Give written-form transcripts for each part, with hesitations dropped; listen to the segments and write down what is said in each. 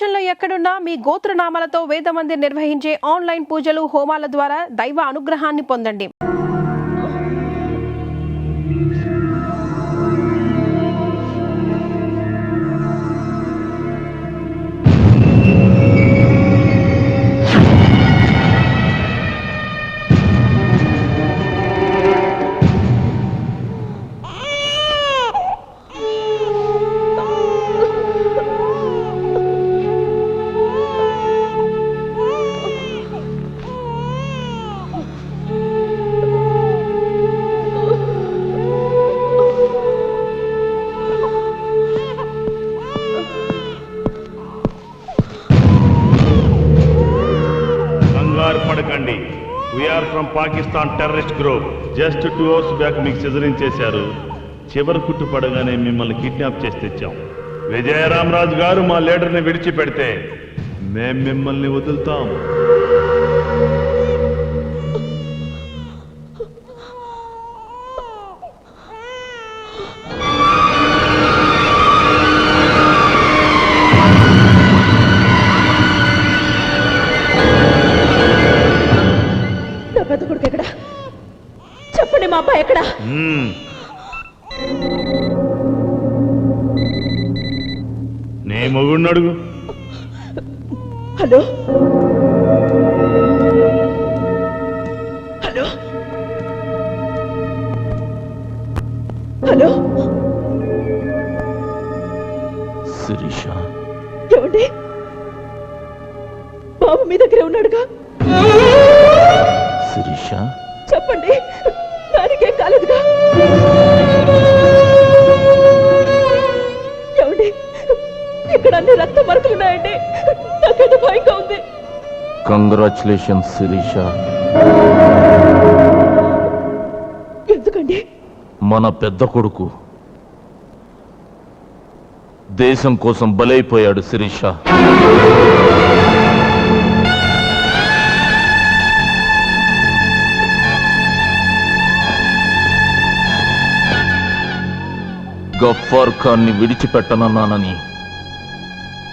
ప్రపంచంలో ఎక్కడున్నా మీ గోత్రనామాలతో వేదమందిర్ నిర్వహించే ఆన్లైన్ పూజలు హోమాల ద్వారా దైవ అనుగ్రహాన్ని పొందండి. We are from Pakistan terrorist group. Just 2 hours back మీకు సిజరింగ్ చేశారు. చివరి కుట్టు పడగానే మిమ్మల్ని కిడ్నాప్ చేసి తెచ్చాం. విజయరామరాజు గారు మా లీడర్ని విడిచిపెడితే మేము మిమ్మల్ని వదులుతాం. చెప్పండి మా అబ్బాయి ఎక్కడ? నీ మొగుడిని అడుగు. హలో హలో హలో శిరీష, ఏమండి? బాబు మీ దగ్గరే ఉన్నాడుగా? శిరీష చెప్పండి, దానికేం కాలేదుగా? ఏమండి, ఇక్కడ అన్ని రక్త మరకలున్నాయండి. నాకేదో భయంగా ఉంది. కంగ్రాచులేషన్స్ శిరీష. ఎందుకండి? మన పెద్ద కొడుకు దేశం కోసం బలైపోయాడు శిరీష. గఫ్ఫార్ ఖాన్ని విడిచిపెట్టనన్నానని,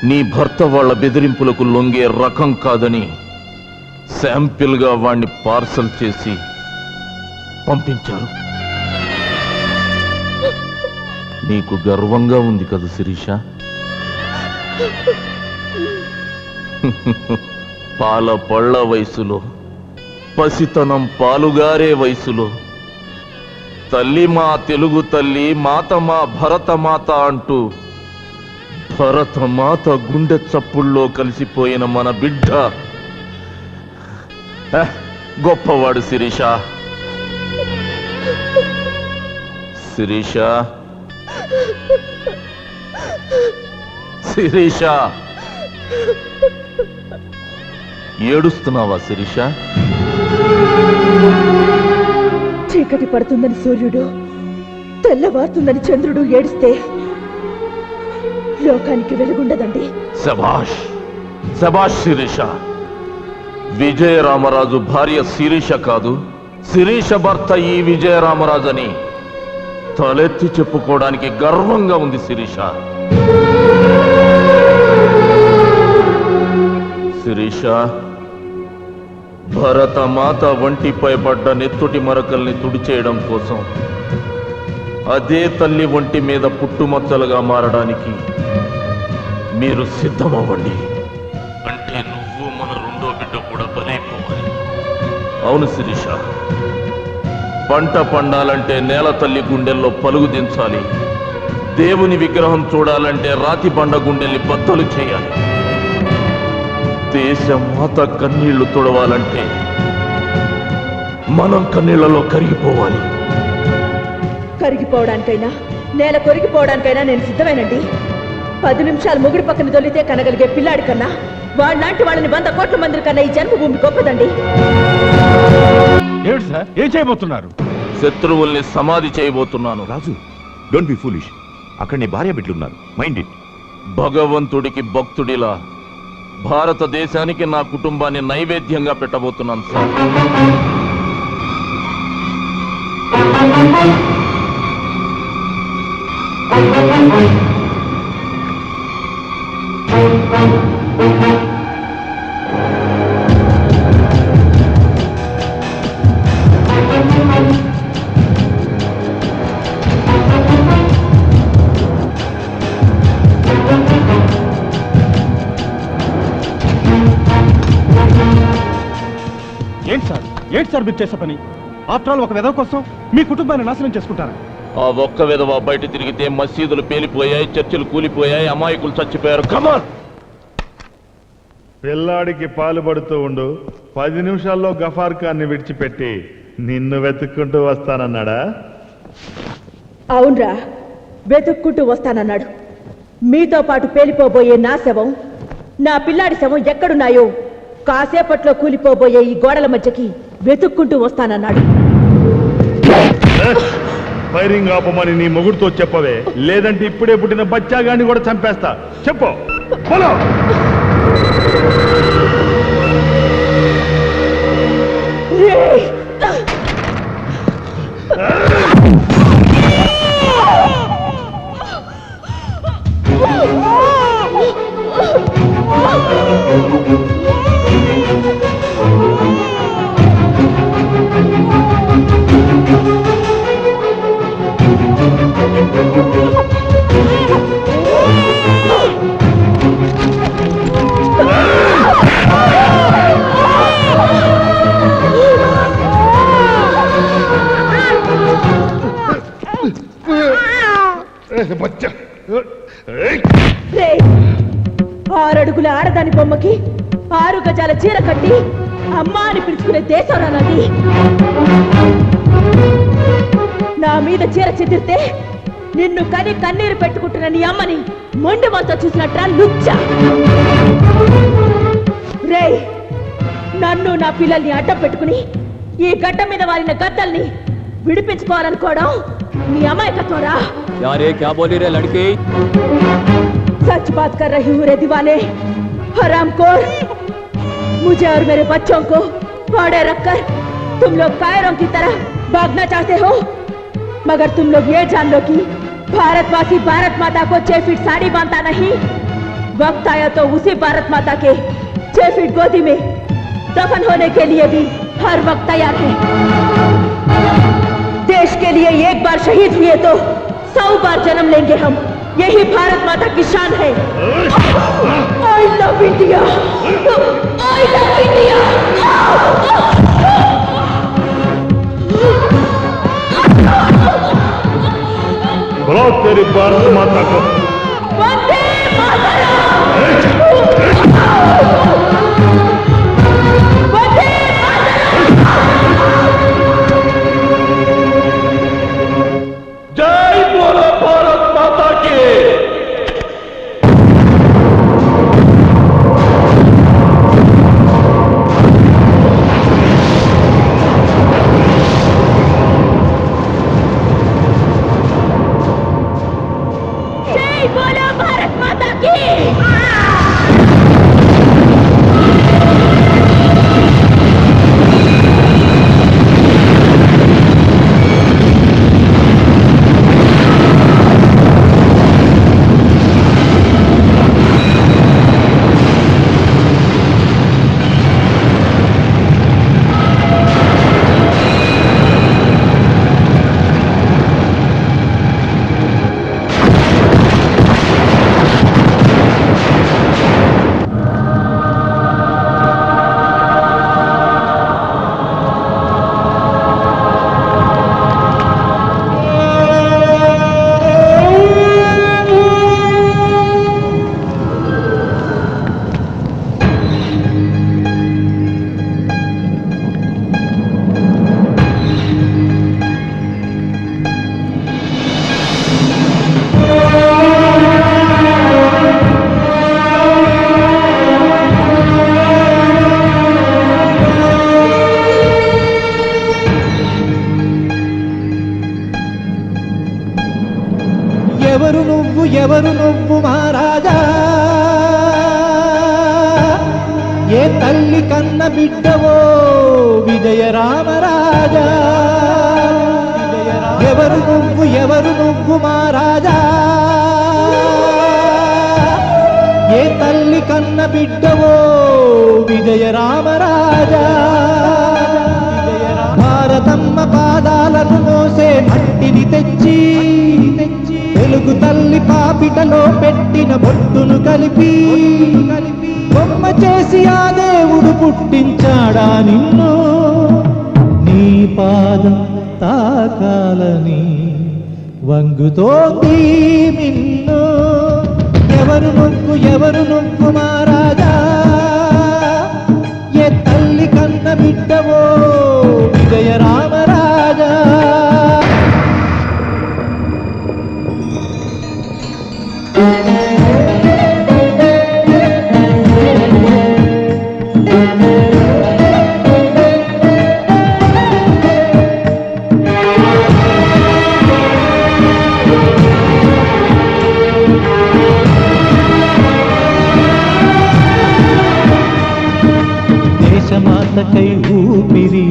నీ భర్త వాళ్ళ బెదిరింపులకు లొంగే రకం కాదని శాంపిల్గా వాణ్ణి పార్సల్ చేసి పంపించారు. నీకు గర్వంగా ఉంది కదా శిరీష? పాల పళ్ళ వయసులో, పసితనం పాలుగారే వయసులో తల్లి మా తెలుగు తల్లి, మాత మా భరతమాత అంటూ భరతమాత గుండె చప్పుల్లో కలిసిపోయిన మన బిడ్డ గొప్పవాడు శిరీష. శిరీష, శిరీష, ఏడుస్తున్నావా శిరీష? చీకటి పడుతుందని సూర్యుడు, తెల్లవారుతుందని చంద్రుడు ఏడిస్తే లోకానికి వెలుగుండదండి. శభాష్, శభాష్ శిరీష. విజయరామరాజు భార్య శిరీష కాదు, శిరీష భర్త ఈ విజయరామరాజు అని తలెత్తి చెప్పుకోవడానికి గర్వంగా ఉంది శిరీష. శిరీష, భరతమాత ఒంటిపై పడ్డ నెత్తుటి మరకల్ని తుడిచేయడం కోసం అదే తల్లి ఒంటి మీద పుట్టుమచ్చలుగా మారడానికి మీరు సిద్ధమవ్వండి. అంటే నువ్వు మన రెండో బిడ్డ కూడా బలైపోవాలి. అవును శిరీష, పంట పండాలంటే నేల తల్లి గుండెల్లో పలుగు దించాలి. దేవుని విగ్రహం చూడాలంటే రాతి బండ గుండెల్ని బద్దలు చేయాలి. దేశమాత కన్నీళ్లు తుడవాలంటే మనం కన్నీళ్లలో కరిగిపోవాలి. కరిగిపోవడానికైనా, నేల కొరిగిపోవడానికైనా నేను సిద్ధమేనండి. 10 నిమిషాలు మొగుడి పక్కన దొల్లితే కనగలిగే పిల్లాడి కన్నా, వాళ్ళలాంటి వాళ్ళని 100 కోట్ల మంది కన్నా ఈ జన్మభూమి గొప్పదండి. ఏం చేయబోతున్నారు? శత్రువుల్ని సమాధి చేయబోతున్నాను. రాజు, డోంట్ బి ఫూలిష్. అక్కడ నీ భార్య బిడ్డలున్నారు, మైండ్ ఇట్. భగవంతుడికి భక్తుడిలా భారతదేశానికి నా కుటుంబాన్ని నైవేద్యంగా పెట్టబోతున్నాను సార్. సార్ మీరు చేసే పని? ఆఫ్టర్ ఆల్ ఒక విధవ కోసం మీ కుటుంబాన్ని నాశనం చేసుకుంటారా? ఆ ఒక్క విధవ బయట తిరిగితే మసీదులు పేలిపోయాయి, చర్చిలు కూలిపోయాయి, అమాయకులు చచ్చిపోయారు. కమాన్! పిల్లాడికి పాలు పడుతూ ఉండు, 10 నిమిషాల్లో గఫార్ ఖాన్ని విడిచిపెట్టి నిన్ను వెతుక్కుంటూ వస్తానన్నాడా? అవునరా, వెతుక్కుంటూ వస్తానన్నాడు. మీతో పాటు పేలిపోబోయే నా శవం, నా పిల్లాడి శవం ఎక్కడున్నాయో కాసేపట్లో కూలిపోబోయే ఈ గోడల మధ్యకి వెతుక్కుంటూ వస్తానన్నాడు. ఫైరింగ్ ఆపమని నీ మొగుడుతో చెప్పవే, లేదంటే ఇప్పుడే పుట్టిన బచ్చాగాన్ని కూడా చంపేస్తా. చెప్పు. హలో, బచ్చా. 6 అడుగుల ఆడదాని బొమ్మకి 6 గజాల చీర కట్టి అమ్మా అని పిలుచుకునే దేశం నాది. నా మీద చీర చెదిరితే నిన్ను కని కన్నీరు పెట్టుకుంటున్న నీ అమ్మని మొండి మనతో చూసినట్రా లుచ్చ. రే, నన్ను నా పిల్లల్ని అడ్డం పెట్టుకుని ఈ గడ్డ మీద వారిన గద్దల్ని విడిపించుకోవాలనుకోవడం నీ అమాయకత్వరా. यार ये क्या बोली रे लड़की? सच बात कर रही हूँ रे दीवाने, हरामखोर। मुझे और मेरे बच्चों को फाड़े रखकर तुम लोग कायरों की तरह भागना चाहते हो, मगर तुम लोग ये जान लो कि भारतवासी भारत माता को 6 फीट साड़ी बांधता नहीं। वक्त आया तो उसी भारत माता के 6 फीट गोदी में दफन होने के लिए भी हर वक्त तैयार है। देश के लिए एक बार शहीद हुए तो 100 बार जन्म लेंगे हम, यही भारत माता की शान है। I love India, I love India। बोलो तेरी भारत माता को। वंदे मातरम। वंदे जय बोलो भारत माता की। जय बोलो भारत माता की। ఎవరు నువ్వు మహారాజా, ఏ తల్లి కన్న బిడ్డవో విజయ రామరాజా. ఎవరు నువ్వు మహారాజా, ఏ తల్లి కన్న బిడ్డవో విజయ రామరాజా. భారతమ్మ పాదాలను మోసే మట్టిని తెచ్చి తెలుగు తల్లి పాపిటలో పెట్టిన బొట్టును కలిపి బొమ్మ చేసి ఆ దేవుడు పుట్టించాడా నిన్ను. పాదం తాకాలని వంగుతోంది మిన్ను. ఎవరు నువ్వు మహారాజా, ఏ తల్లి కన్న బిడ్డవో విజయ రామరాజా. దేశమాతకై ఊపిరి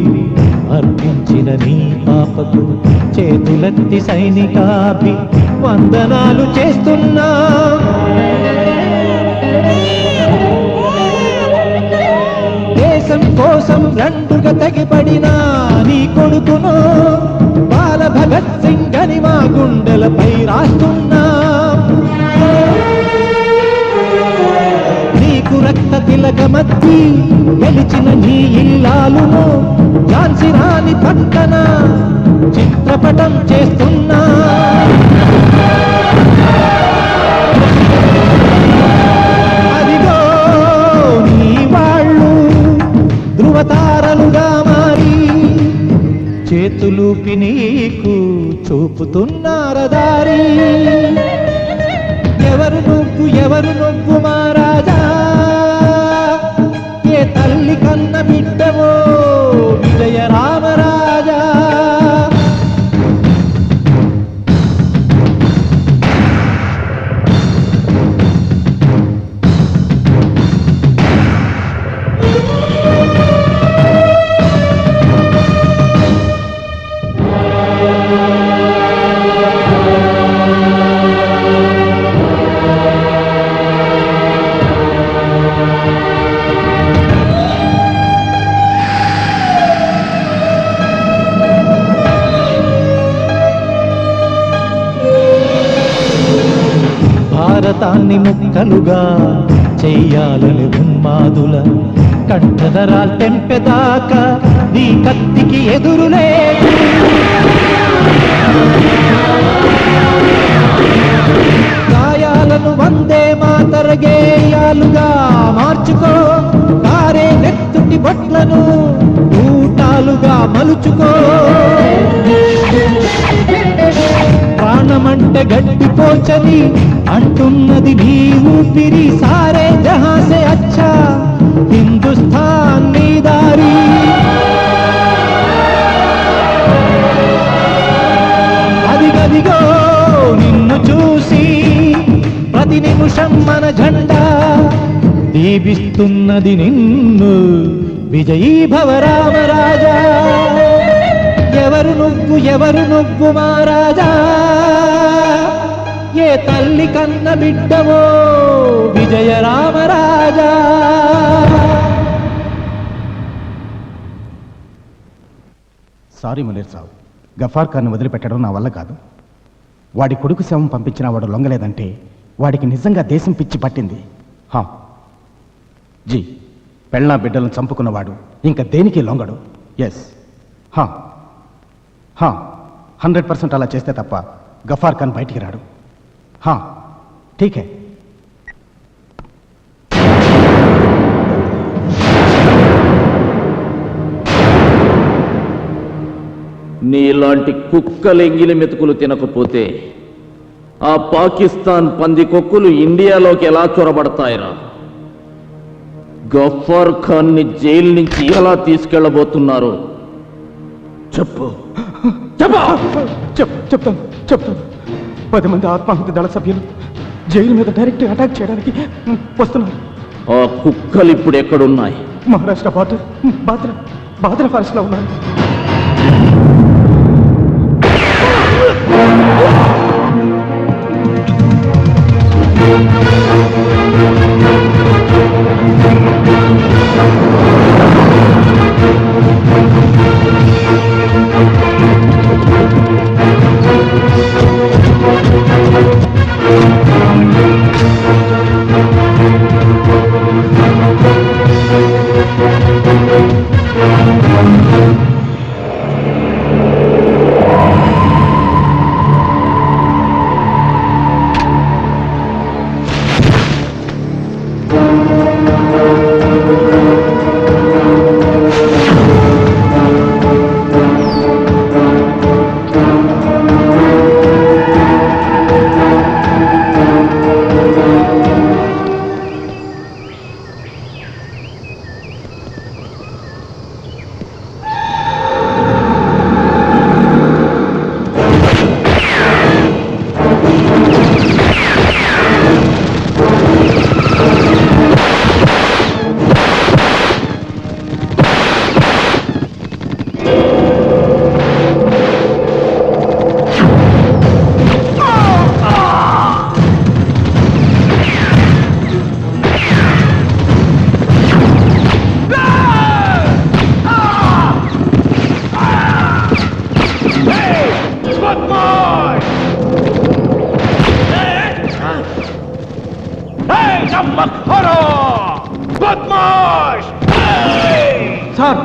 అర్పించిన నీ పాపకు చేతులెత్తి సైనికాభి వందనాలు చేస్తున్నా. దేశం కోసం రెండుగా తెగిపడిన నీ కొడుకును బాల భగత్ సింగ్ అని మా గుండెలపై రాస్తున్నా. నీకు రక్త తిలకమత్తి గెలిచిన నీ ఇల్లాలును ఝాన్సీ రాణి పక్కన చిత్రపటం చేస్తున్నా. అదిగో నీ వాళ్ళు ధృవతారలుగా మారి చేతులూపి నీకు చూపుతున్నారదారి. ఎవరు నువ్వు మహారాజా, ఏ తల్లి కన్న బిడ్డవో విజయ రామరాజా. భారతాన్ని ముక్కలుగా చెయ్యాలని ఉన్మాదుల కంఠధరాల్ తెంపెదాకా నీ కత్తికి ఎదురులేదు. గాయాలను వందే మాతర గేయాలుగా మార్చుకో, కారే నెత్తుటి బొట్లను ఊటాలుగా మలుచుకో. ప్రాణమంటే గడ్డిపోచని అంటున్నది నీ ఊపిరి. సారే జహాసే అచ్చా హిందుస్థాన్ నీ దారి. అదిగదిగో నిన్ను చూసి ప్రతి నిమిషం మన జెండా దీపిస్తున్నది నిన్ను విజయీ భవ రామరాజా. ఎవరు నువ్వు మహారాజా, ఏ తల్లి కన్న బిడ్డవో విజయ రామరాజా. సారీ మునీర్ సాబ్, గఫార్ ఖాన్ వదిలిపెట్టడం నా వల్ల కాదు. వాడి కొడుకు శవం పంపించినా వాడు లొంగలేదంటే వాడికి నిజంగా దేశం పిచ్చి పట్టింది. హా జీ, పెళ్ళా బిడ్డలను చంపుకున్నవాడు ఇంకా దేనికి లొంగడు. ఎస్, 100% అలా చేస్తే తప్ప గఫార్ ఖాన్ బయటికి రాడు. ఠీకే. నీలాంటి కుక్కలెంగిలి మెతుకులు తినకపోతే ఆ పాకిస్తాన్ పందికొక్కులు ఇండియాలోకి ఎలా చొరబడతాయిరా? గఫార్ ఖాన్ ని జైలు నుంచి ఎలా తీసుకెళ్లబోతున్నారు చెప్పు. చెప్తాను 10 మంది ఆత్మాహుతి దళ సభ్యులు జైలు మీద డైరెక్ట్ అటాక్ చేయడానికి వస్తున్నారు. ఆ కుక్కలు ఇప్పుడు ఎక్కడున్నాయి? మహారాష్ట్ర బాద్రా ఫారెస్ట్ లో ఉన్నారు. బద్మాష్! సార్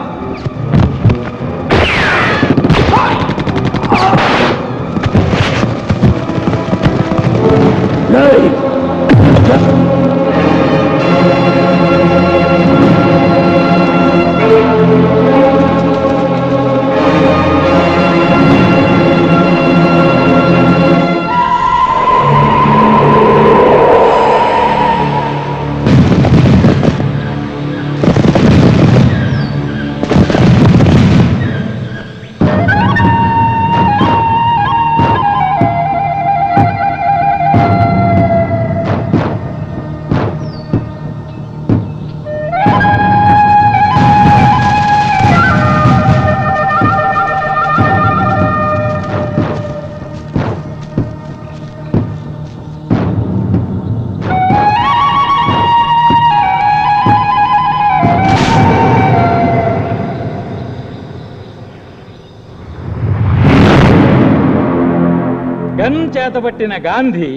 గన్ చేతబట్టిన గాంధీ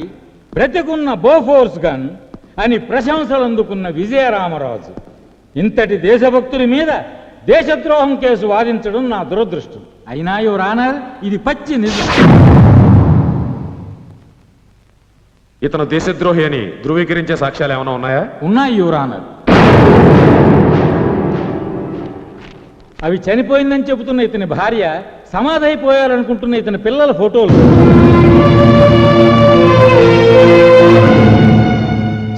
బ్రతికున్న బోఫోర్స్ గన్ అని ప్రశంసలు అందుకున్న విజయరామరాజు ఇంతటి దేశభక్తుడి మీద దేశద్రోహం కేసు వాదించడం నా దురదృష్టం. అయినా యువర్ ఆనర్, ఇది పచ్చి నిజం. ఇతను దేశద్రోహి అని ధృవీకరించే సాక్ష్యాలు ఏమైనా ఉన్నాయా? ఉన్నాయి యువర్ ఆనర్. అవి చనిపోయిందని చెబుతున్న ఇతని భార్య, సమాధైపోయారనుకుంటున్న ఇతని పిల్లల ఫోటోలు.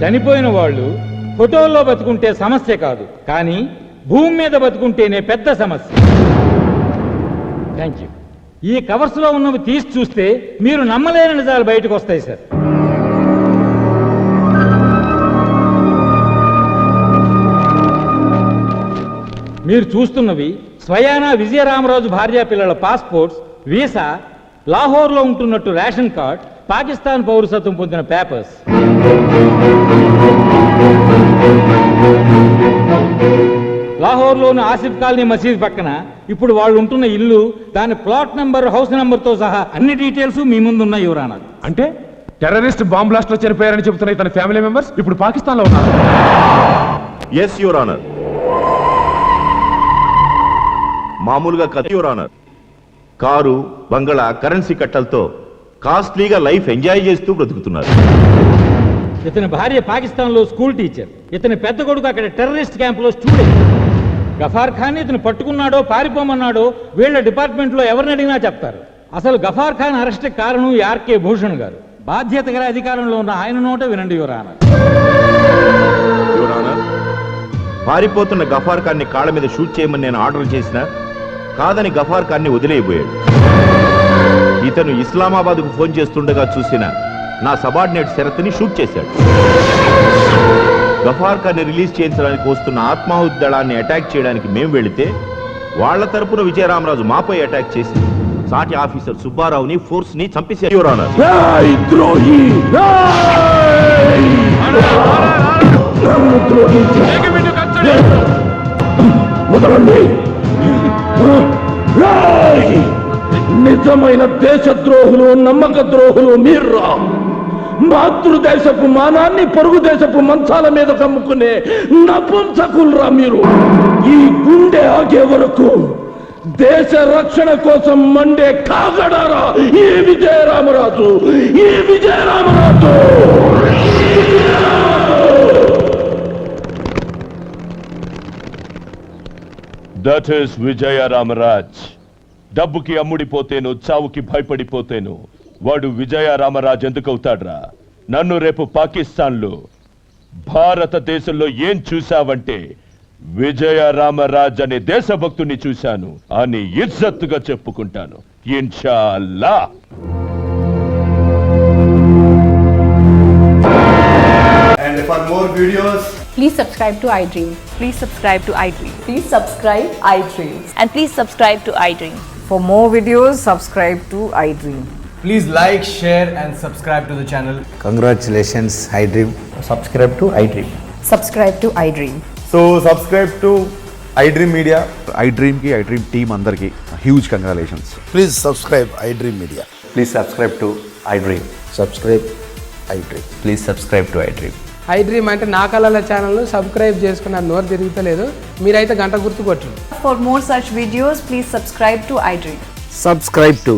చనిపోయిన వాళ్ళు ఫోటోల్లో బతుకుంటే సమస్య కాదు, కానీ భూమి మీద బతుకుంటేనే పెద్ద సమస్య. Thank you. ఈ కవర్స్లో ఉన్నవి తీసి చూస్తే మీరు నమ్మలేని నిజాలు బయటకు వస్తాయి సార్. మీరు చూస్తున్నవి స్వయానా విజయరామరాజు భార్యా పిల్లల పాస్పోర్ట్స్, వీసా, లాహోర్లో ఉంటున్నట్టు రేషన్ కార్డ్, పాకిస్తాన్ పౌరసత్వం పొందిన పేపర్స్. లాహోర్లోని ఆసిఫ్ కాలనీ మసీద్ పక్కన ఇప్పుడు వాళ్ళు ఉంటున్న ఇల్లు, దాని ప్లాట్ నంబర్, హౌస్ నంబర్తో సహా అన్ని డీటెయిల్స్ మీ ముందున్న యువర్ ఆనర్. అంటే టెర్రరిస్ట్ బాంబ్ బ్లాస్ట్ లో చనిపోయారని చెబుతున్న ఇతని ఫ్యామిలీ మెంబర్స్ ఇప్పుడు పాకిస్తాన్ లో ఉన్నారు. Yes your honour. మామూలుగా కథ యువర్ ఆనర్. కారు, బంగళా, కరెన్సీ కట్టలతో కాస్ట్లీగా లైఫ్ ఎంజాయ్ చేస్తూ బ్రతుకుతున్నారు. ఇతని భార్య పాకిస్తాన్లో స్కూల్ టీచర్, ఇతని పెద్ద కొడుకు అక్కడ టెర్రరిస్ట్ క్యాంపులో స్టూడెంట్. గఫార్ ఖాన్ ఇతను పట్టుకున్నాడో పారిపోమన్నాడో వీళ్ళ డిపార్ట్మెంట్లో ఎవరిని అడిగినా చెప్తారు. అసలు గఫార్ ఖాన్ అరెస్ట్ కారణం ఆర్కే భూషణ్ గారు. బాధ్యత గల అధికారంలో ఉన్న ఆయన నోట వినండి యువర్ ఆనర్. యువర్ ఆనర్, పారిపోతున్న గఫార్ ఖాన్ ని కాళ్ళ మీద షూట్ చేయమని నేను ఆర్డర్ చేసినా కాదని గఫార్ ఖాన్ ని వదిలేయబోయాడు. ఇతను ఇస్లామాబాద్కు ఫోన్ చేస్తుండగా చూసిన నా సబార్డినేట్ శరత్ని షూట్ చేశాడు. గఫార్ ఖాన్ ని రిలీజ్ చేయించడానికి వస్తున్న ఆత్మాహుతి దళాన్ని అటాక్ చేయడానికి మేము వెళితే వాళ్ల తరపున విజయరామరాజు మాపై అటాక్ చేసి సాటి ఆఫీసర్ సుబ్బారావుని ఫోర్స్ ని చంపేశారు యువర్ ఆనర్. నిజమైన దేశద్రోహులు, నమ్మక ద్రోహులు మీర్రా. మాతృదేశపు మానాన్ని పొరుగు దేశపు మంచాల మీద కమ్ముకునే నపుంసకులరా మీరు. ఈ గుండె ఆగే వరకు దేశ రక్షణ కోసం మండే కాగడారా ఈ విజయరామరాజు, ఈ విజయరామరాజు. That is విజయరామరాజ్. డబ్బుకి అమ్ముడిపోతేను, చావుకి భయపడిపోతేను వాడు విజయరామరాజ్ ఎందుకు అవుతాడ్రా? నన్ను రేపు పాకిస్తాన్లో, భారతదేశంలో ఏం చూశావంటే విజయరామరాజ్ అనే దేశభక్తుని చూశాను అని ఇజ్జత్తుగా చెప్పుకుంటాను ఇన్షాల్లా. And for more videos, please subscribe to iDream. Please subscribe to iDream. Please subscribe iDream. And please subscribe to iDream. For more videos, subscribe to iDream. please like, share and subscribe to the channel. Congratulations, iDream. Subscribe to iDream. Subscribe to iDream. So subscribe to iDream Media. iDream ki iDream team andarki huge congratulations. Please subscribe iDream Media. Please subscribe to iDream. Subscribe iDream. Please subscribe to iDream. I dream అంటే నా కళల ఛానల్ను subscribe చేసుకున్న నోరు తిరుగుతలేదు. మీరైతే గంట గుర్తు కొట్టండి. For more such videos, please subscribe to iDream. Subscribe to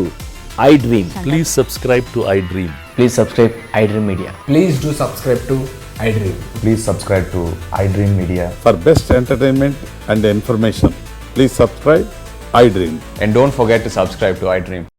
iDream. Please subscribe to iDream. Please subscribe iDream Media. Please do subscribe to iDream. Please subscribe to iDream Media. For best entertainment and information, please subscribe iDream. And don't forget to subscribe to iDream.